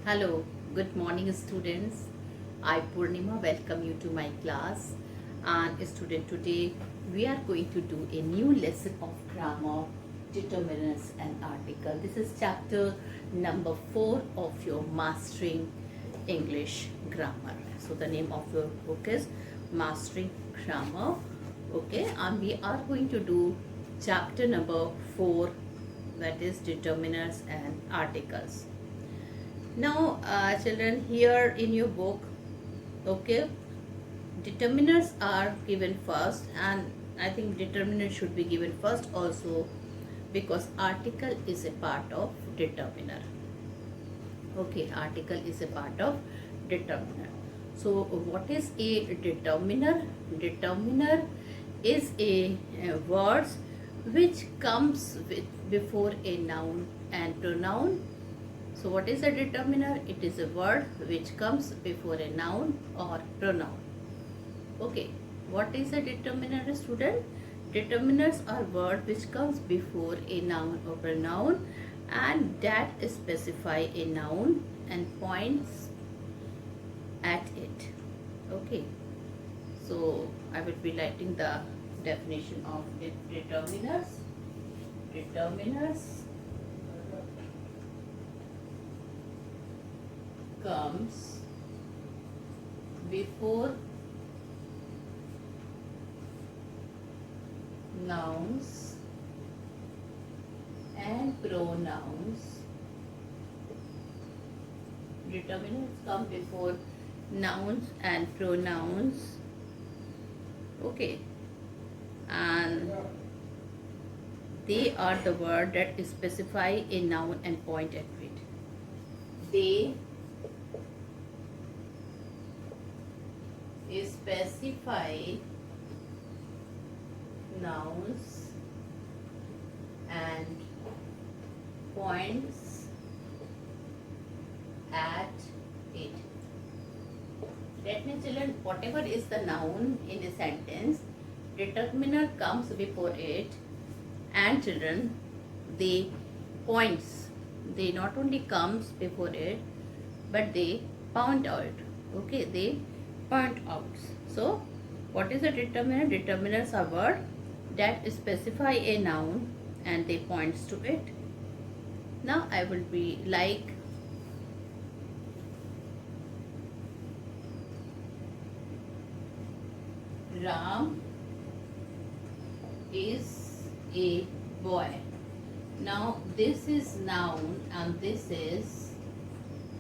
Hello, good morning students. I Purnima welcome you to my class. And student, today we are going to do a new lesson of grammar, determinants and article. This is chapter number 4 of your Mastering English Grammar. So the name of your book is Mastering Grammar. Okay, and we are going to do chapter number 4, that is determinants and articles. Now, children, here in your book, okay, determiners are given first, and I think determiner should be given first also because article is a part of determiner. Okay, article is a part of determiner. So, what is a determiner? Determiner is a words which comes before a noun and pronoun. So what is a determiner? It is a word which comes before a noun or pronoun. Okay, what is a determiner, student? Determiners are word which comes before a noun or pronoun and that specify a noun and points at it. Okay, so I will be writing the definition of determiners. Determiners comes before nouns and pronouns. Determinants come before nouns and pronouns. Okay, and they are the word that specify a noun and point at it. They specify nouns and points at it. That means, children, whatever is the noun in a sentence, determiner comes before it, and children, they points. They not only comes before it, but they point out. Okay, they point out. So, what is a determiner? Determiners are word that specify a noun and they points to it. Now, I will be like Ram is a boy. Now, this is noun and this is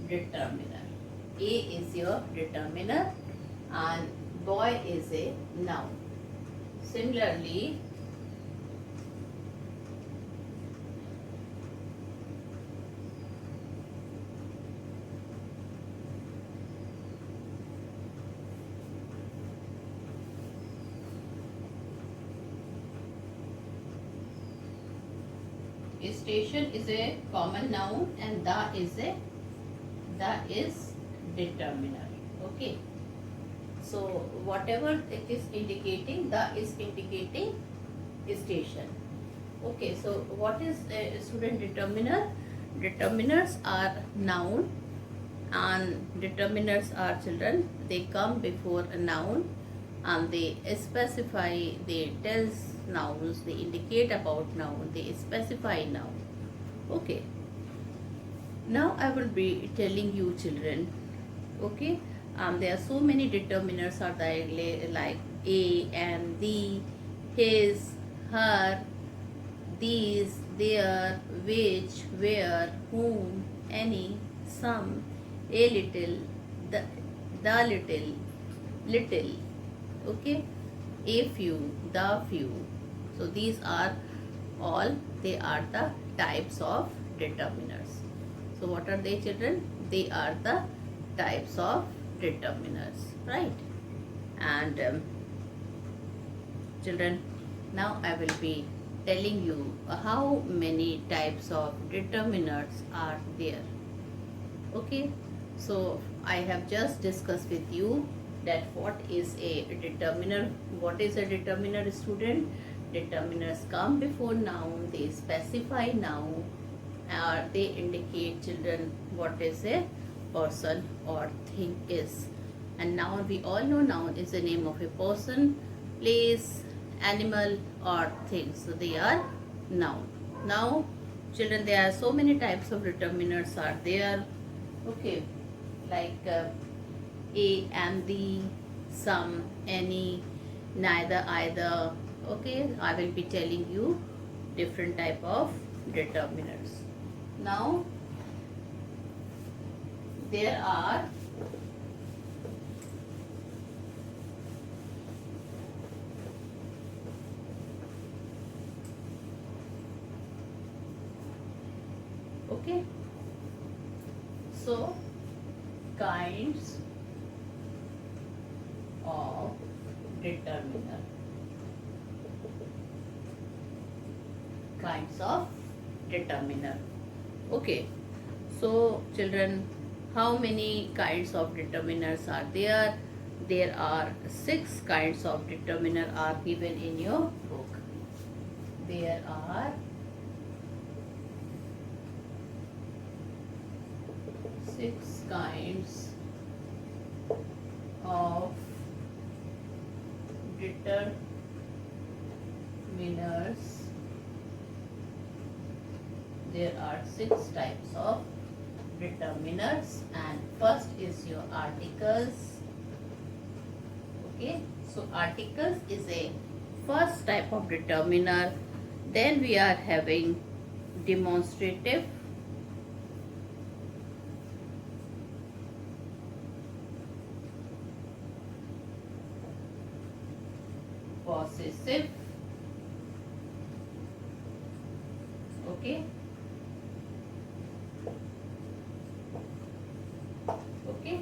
determiner. A is your determiner and boy is a noun. Similarly, station is a common noun and the is determiner. Okay, so whatever it is indicating, the is indicating station. Okay, so what is a student determiner? Determiners are noun and determiners are children. They come before a noun and they specify, they tells nouns, they indicate about noun, they specify noun. Okay, now I will be telling you children. Okay, there are so many determiners are there like a and the, his, her, these, their, which, where, whom, any, some, a little, the little, okay, a few, the few. So these are all, they are the types of determiners. So what are they, children? They are the types of determiners, right? And children, now I will be telling you how many types of determiners are there. Okay, so I have just discussed with you that what is a determiner. What is a determiner, student? Determiners come before noun, they specify noun, or they indicate children what is a person or thing is. And noun, we all know noun is the name of a person, place, animal or thing. So they are noun. Now children, there are so many types of determiners are there. Okay, like a and the, some, any, neither, either. Okay, I will be telling you different type of determiners. Now there are okay, so kinds of determiner. Kinds of determiner. Okay, so children, how many kinds of determiners are there? There are 6 kinds of determiner are given in your book. There are 6 kinds of determiners. There are 6 types of determiners, and first is your articles. Okay, so articles is a first type of determiner. Then we are having demonstrative, possessive. Okay, okay,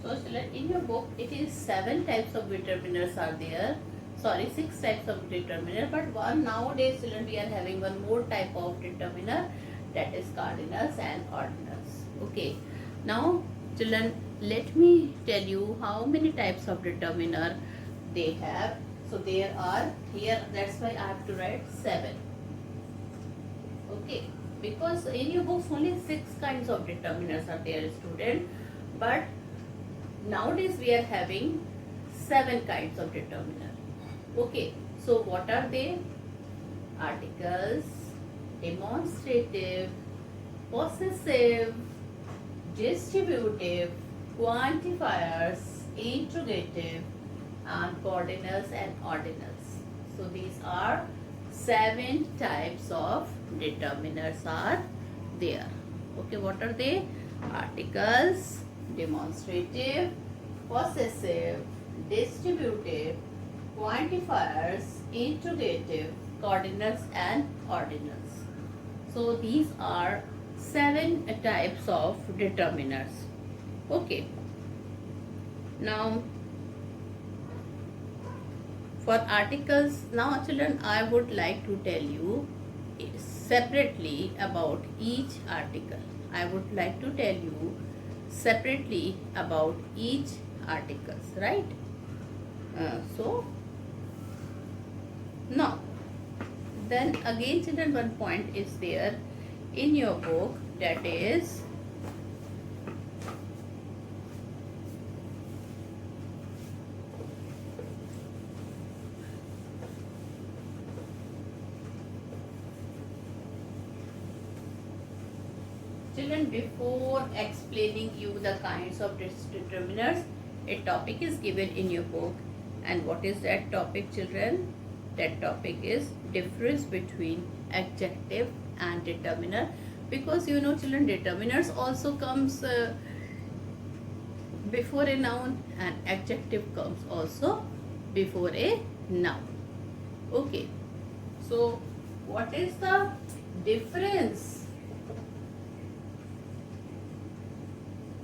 so in your book it is 7 types of determiners are there. Sorry, 6 types of determiner, but one nowadays children we are having one more type of determiner, that is cardinals and ordinals. Okay, now children, let me tell you how many types of determiner they have. So there are here, that's why I have to write 7. Okay, because in your books only 6 kinds of determiners are there, student, but nowadays we are having 7 kinds of determiner. Okay, so what are they? Articles, demonstrative, possessive, distributive, quantifiers, interrogative, and coordinals and ordinals. So these are 7 types of determiners are there. Okay, what are they? Articles, demonstrative, possessive, distributive, quantifiers, interrogative, coordinals and ordinals. So these are 7 types of determiners. Okay. Now for articles, now children, I would like to tell you separately about each article. I would like to tell you separately about each articles, right? So now then again children, one point is there in your book, that is children, before explaining you the kinds of determiners, a topic is given in your book. And what is that topic, children? That topic is difference between adjective and determiner. Because you know children, determiners also comes before a noun and adjective comes also before a noun. Okay, so what is the difference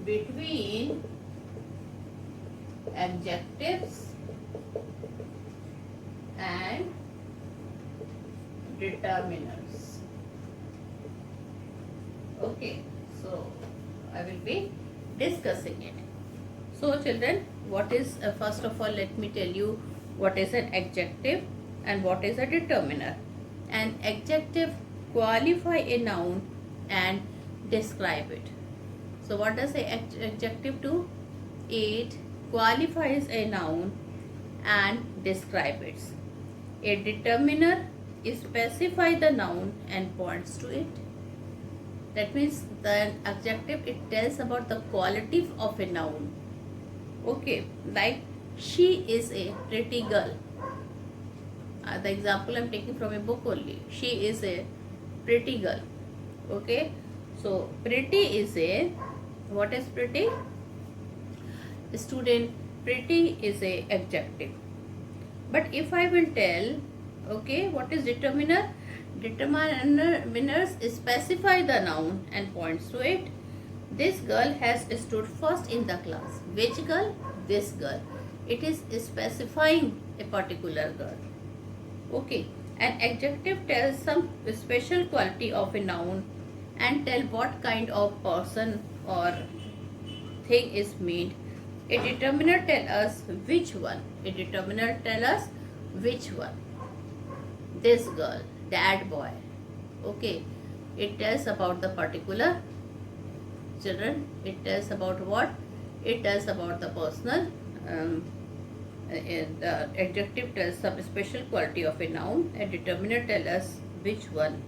between adjectives and determiners? Okay, so I will be discussing it. So children, what is first of all, let me tell you what is an adjective and what is a determiner. An adjective qualify a noun and describe it. So what does a adjective do? It qualifies a noun and describe it. A determiner specify the noun and points to it. That means the adjective, it tells about the quality of a noun. Okay, like she is a pretty girl. The example I'm taking from a book only. She is a pretty girl. Okay, so pretty is a, what is pretty? Student, pretty is a adjective. But if I will tell, okay, what is determiner? Determiners specify the noun and points to it. This girl has stood first in the class. Which girl? This girl. It is specifying a particular girl. Okay. An adjective tells some special quality of a noun and tell what kind of person or thing is meant. A determiner tell us which one. A determiner tell us which one. This girl, that boy. Okay. It tells about the particular. Children, it tells about what? It tells about the personal. The adjective tells some special quality of a noun. A determiner tells us which one,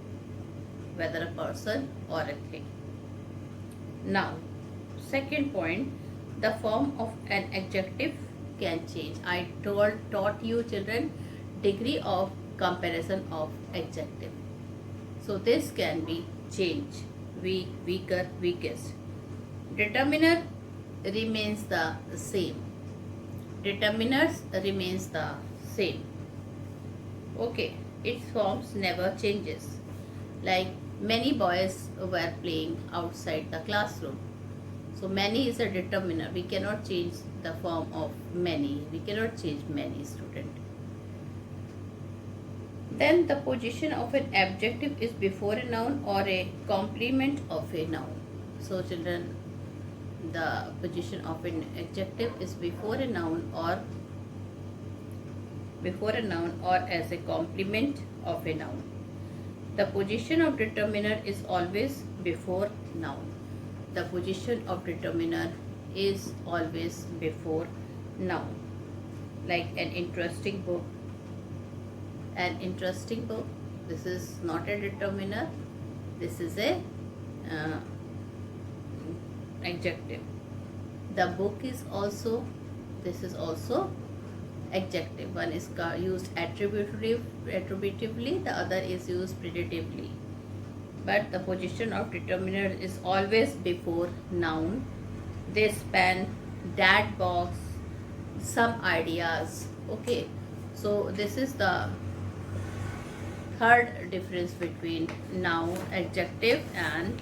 whether a person or a thing. Now, second point, the form of an adjective can change. I taught you children degree of comparison of adjective. So this can be changed. Weak, weaker, weakest. Determiner remains the same. Determiners remains the same. Okay, its forms never changes. Like many boys were playing outside the classroom. So many is a determiner. We cannot change the form of many. We cannot change many, student. Then the position of an adjective is before a noun or a complement of a noun. So children, the position of an adjective is before a noun or as a complement of a noun. The position of determiner is always before noun. The position of determiner is always before noun. Like an interesting book. An interesting book. This is not a determiner. This is a adjective. The book is also, this is also adjective. One is used attributively, the other is used predicatively. But the position of determiner is always before noun. This pen, that box, some ideas. Okay, so this is the third difference between noun, adjective and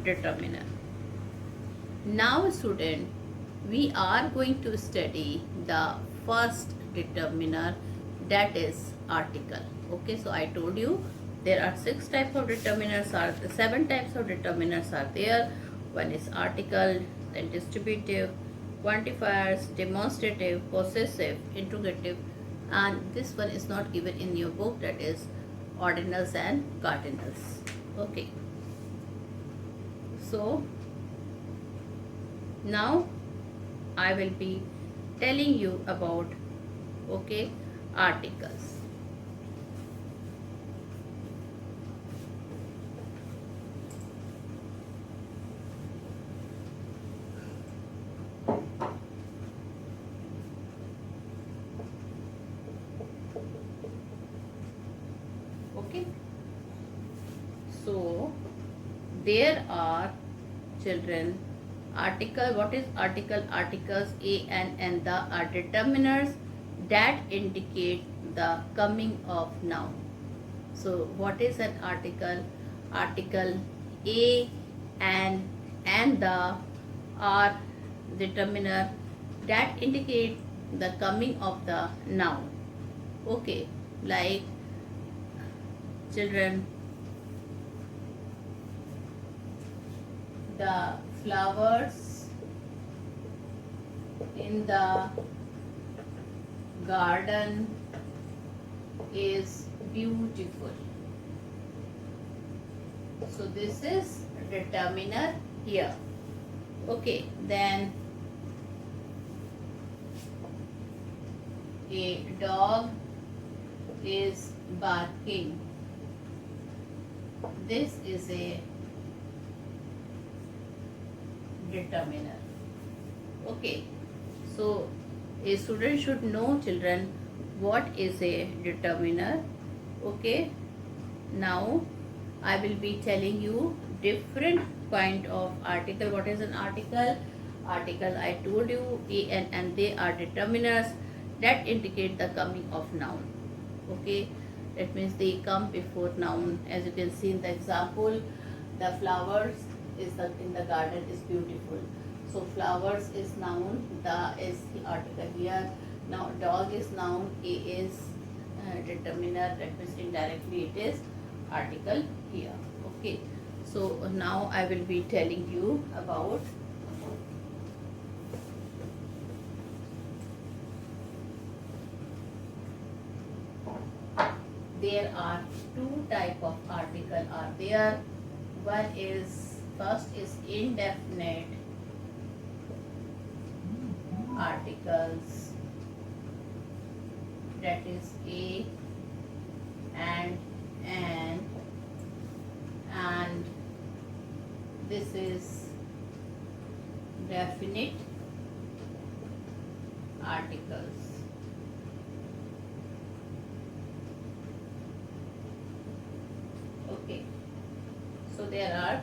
determiner. Now student, we are going to study the first determiner, that is article. Okay, so I told you there are 6 types of determiners, or 7 types of determiners are there. One is article, then distributive, quantifiers, demonstrative, possessive, interrogative, and this one is not given in your book, that is ordinals and cardinals. Okay, so now I will be telling you about, okay, articles. Okay, so there are children article. What is article? Articles A and N, the are determiners that indicate the coming of noun. So what is an article? Article a and the are determiner that indicate the coming of the noun. Okay, like children, the flowers in the garden is beautiful. So this is determiner here. Okay, then a dog is barking. This is a determiner. Okay, so a student should know, children, what is a determiner. Okay, now I will be telling you different kind of article. What is an article? Article, I told you, a and they are determiners that indicate the coming of noun. Okay, that means they come before noun. As you can see in the example, the flowers is in the garden is beautiful. So flowers is noun, the is the article here. Now dog is noun, a is determiner, that means indirectly it is article here. Okay, so now I will be telling you about there are two type of article are there. One is, first is indefinite articles, that is a and an, and this is definite articles. Okay, so there are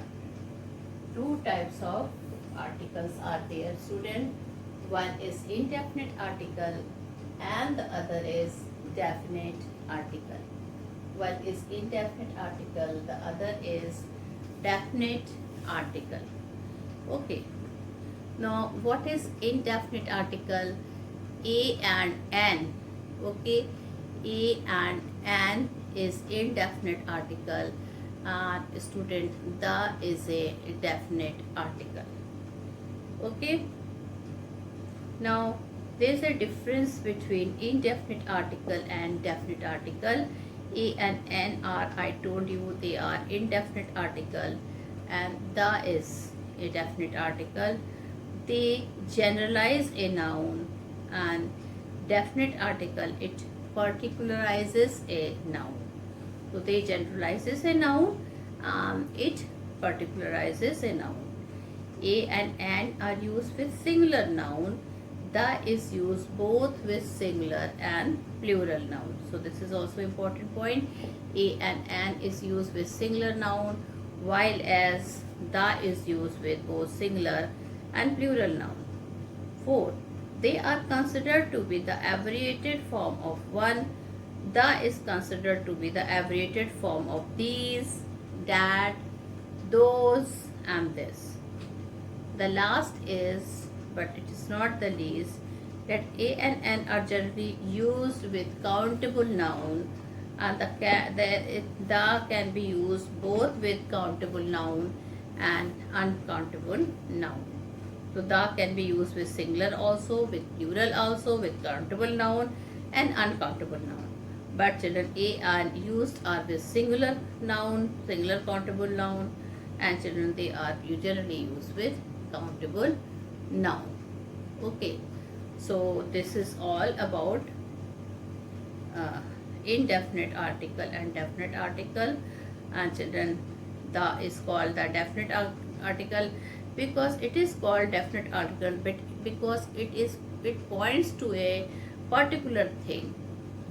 two types of articles are there, student. One is indefinite article and the other is definite article. One is indefinite article, the other is definite article. Okay, now what is indefinite article? A and an. Okay, a and an is indefinite article, and student, the is a definite article. Okay, now there is a difference between indefinite article and definite article. A and n are, I told you, they are indefinite article, and the is a definite article. They generalize a noun, and definite article, it particularizes a noun. So they generalizes a noun, it particularizes a noun. A and an are used with singular noun. The is used both with singular and plural noun. So this is also important point. A and an is used with singular noun, while as the is used with both singular and plural noun. 4. They are considered to be the abbreviated form of one. The is considered to be the abbreviated form of these, that, those, and this. The last is, but it is not the least, that a and n are generally used with countable noun, and the can be used both with countable noun and uncountable noun. So the can be used with singular also, with plural also, with countable noun and uncountable noun. But children, a and used are with singular noun, singular countable noun, and children, they are usually used with countable noun. Okay, so this is all about indefinite article and definite article. And children, the is called the definite article because it is called definite article, but because it points to a particular thing,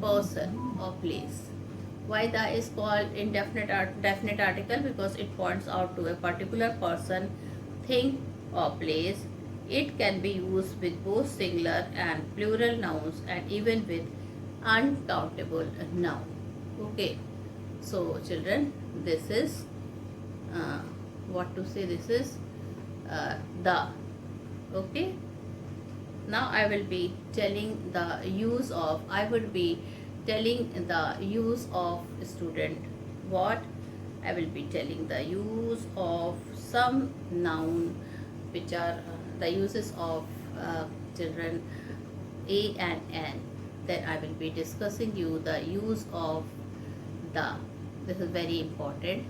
person or place. Why the is called definite article? Because it points out to a particular person, thing or place. It can be used with both singular and plural nouns and even with uncountable noun. Okay, so children, this is uh, what to say, this is the. Okay, now I will be telling the use of, I would be telling the use of student. What I will be telling the use of some noun which are the uses of children a and n. Then I will be discussing you the use of the. This is very important.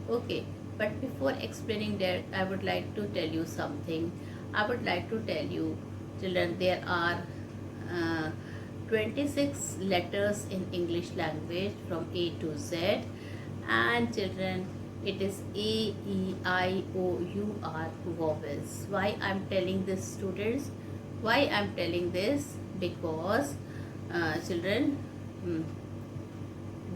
Okay, but before explaining that, I would like to tell you something. I would like to tell you, children, there are uh, 26 letters in English language from A to Z, and children, it is A, E, I, O, U, R vowels. Why I'm telling this, students? Why I'm telling this? Because children,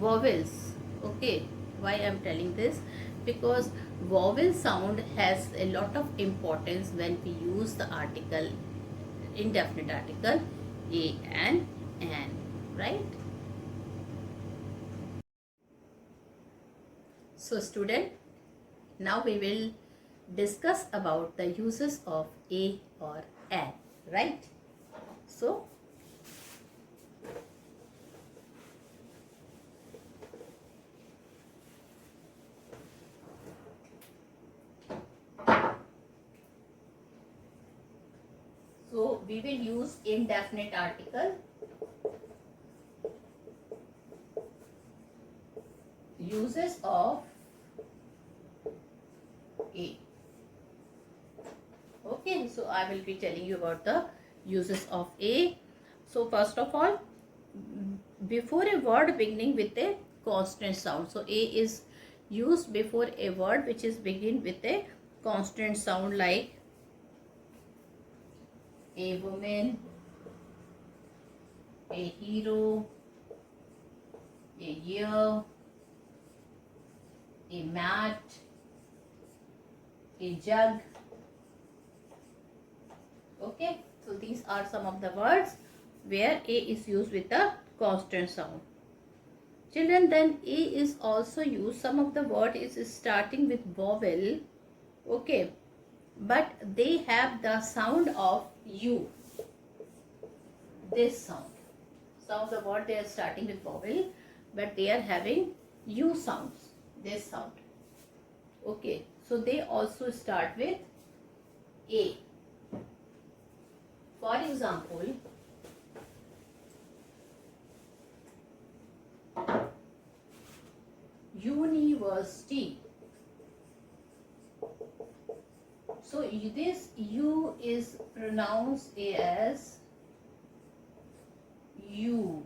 vowels. Okay, why I'm telling this? Because vowel sound has a lot of importance when we use the article, indefinite article a and an, right? So student, now we will discuss about the uses of a or an, right? So we will use indefinite article. Uses of a. Okay, so I will be telling you about the uses of a. So first of all, before a word beginning with a consonant sound, so a is used before a word which is begin with a consonant sound, like a woman, a hero, a year, a mat, a jug. Okay, so these are some of the words where a is used with a consonant sound. Children, then a is also used, some of the word is starting with vowel. Okay, but they have the sound of u, this sound. Some of the word they are starting with vowel, but they are having u sounds, this sound. Okay, so they also start with a. For example, university. So this u is pronounced as u,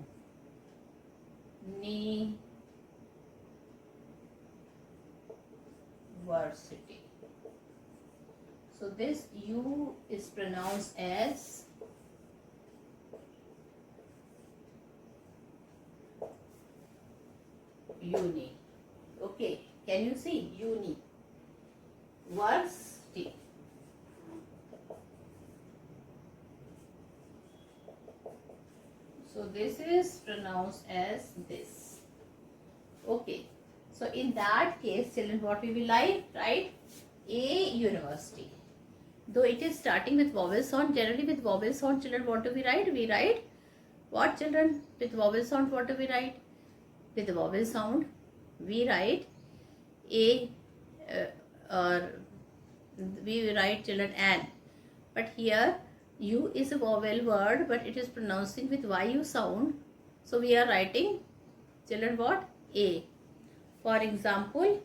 ni, university. So this u is pronounced as uni. Okay, can you see uni? University. So this is pronounced as this. Okay. So in that case, children, what we will write? A university. Though it is starting with vowel sound, generally with vowel sound, children, what do we write? We write what, children? With vowel sound, what do we write? With the vowel sound, we write a or we write, children, an. But here u is a vowel word, but it is pronouncing with yu sound. So we are writing, children, what? A. For example,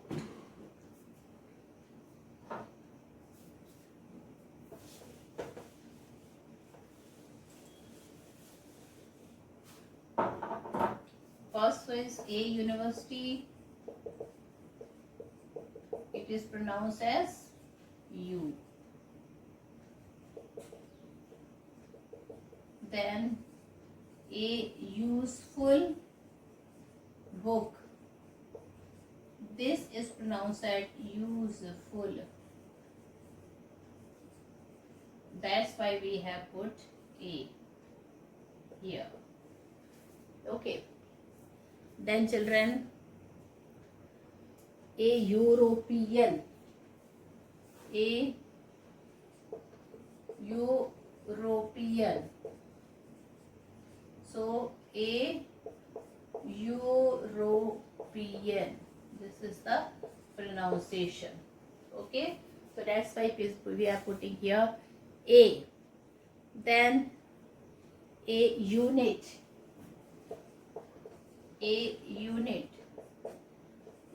first is a university. It is pronounced as u. Then a useful book. This is pronounced as useful. that's why we have put A here. Okay. Then children, a European. A European. So a European. This is the pronunciation. Okay. So that's why we are putting here A. Then a unit. A unit.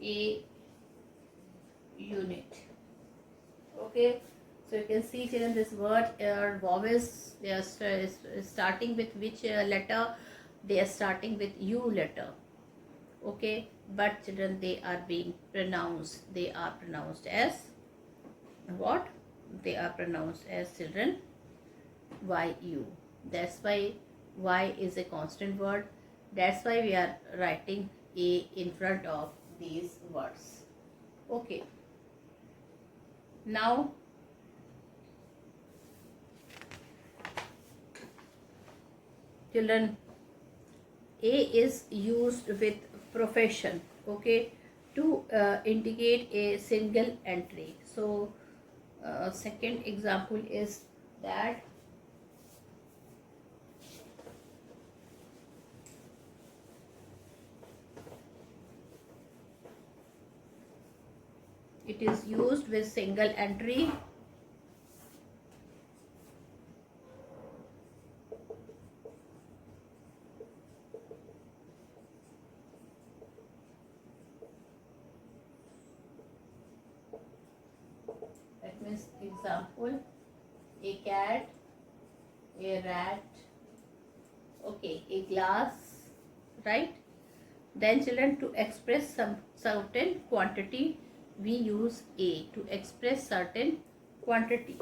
A unit. Okay. So you can see children, this word vowels, they are starting with which letter? They are starting with U letter. Okay, but children, they are being pronounced. They are pronounced as what? They are pronounced as children YU. That's why Y is a constant word. That's why we are writing A in front of these words. Okay. Now children, A is used with profession, okay, to indicate a single entry. So second example is that it is used with single entry. That means example, a cat, a rat, okay, a glass, right? Then children, to express some certain quantity, we use A to express certain quantity.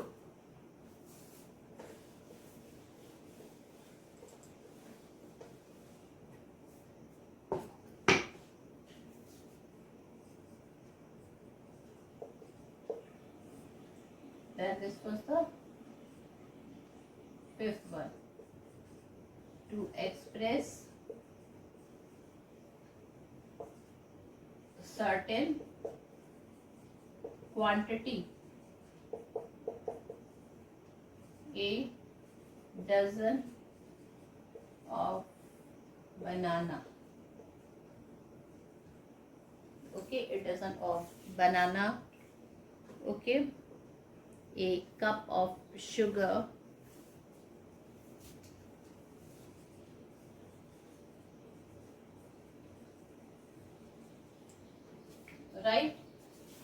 Then this was the fifth one. To express certain quantity, a dozen of banana. Okay, a dozen of banana. Okay, a cup of sugar. Right?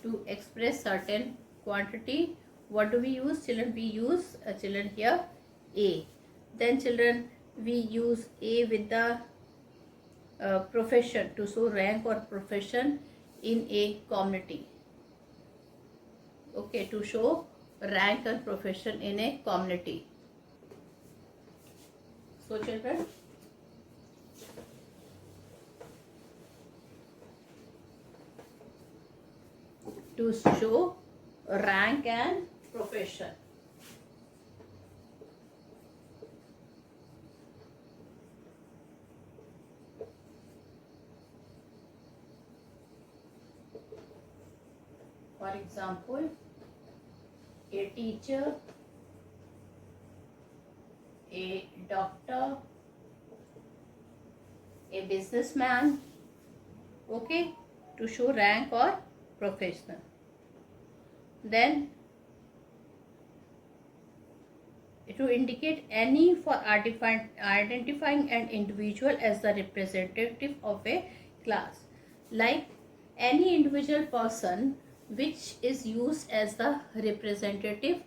To express certain quantity, what do we use? Children, we use children here A. Then children, we use A with the profession to show rank or profession in a community. Okay, to show rank and profession in a community. So children, to show rank and profession. For example, a teacher, a doctor, a businessman, okay, to show rank or profession. Then to indicate any for identifying an individual as the representative of a class, like any individual person which is used as the representative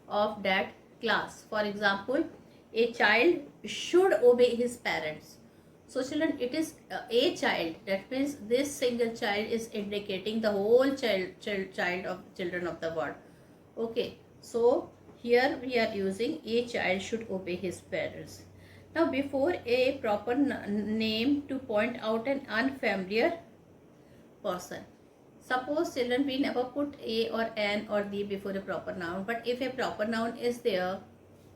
of that class. For example, a child should obey his parents. So children, it is a child. That means this single child is indicating the whole child of children of the world. Okay, so here we are using a child should obey his parents. Now before a proper name to point out an unfamiliar person. Suppose children, we never put a or an or the before a proper noun, but if a proper noun is there,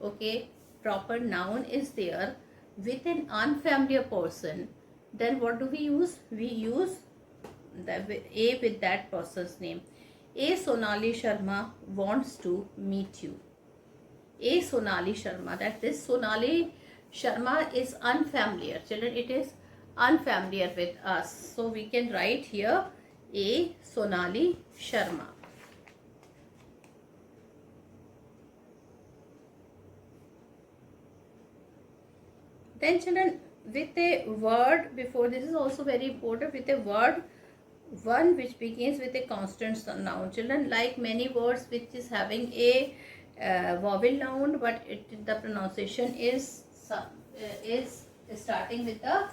okay, proper noun is there with an unfamiliar person, then what do we use? We use the A with that person's name. A Sonali Sharma wants to meet you. A Sonali Sharma, that this Sonali Sharma is unfamiliar. Children, it is unfamiliar with us. So we can write here A Sonali Sharma. Then children, with a word before, this is also very important, with a word one which begins with a constant noun. Children, like many words which is having a vowel noun, but the pronunciation is starting with a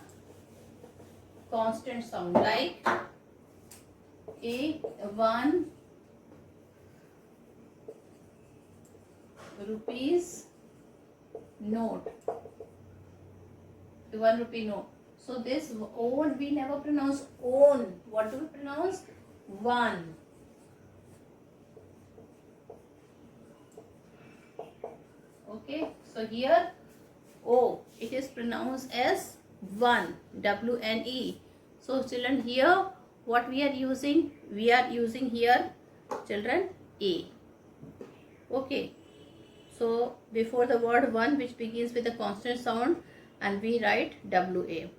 constant sound, like a one rupees note. 1 rupee note. So this own, we never pronounce own. What do we pronounce? One. Okay. So here O, it is pronounced as one. W-N-E. So children, here what we are using? We are using here, children, A. Okay. So before the word one, which begins with a constant sound, and we write W-A.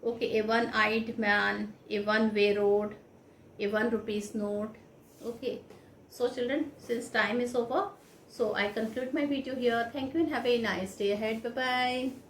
Okay, a one-eyed man, a one-way road, a 1 rupees note. Okay, so children, since time is over, so I conclude my video here. Thank you and have a nice day ahead. Bye-bye.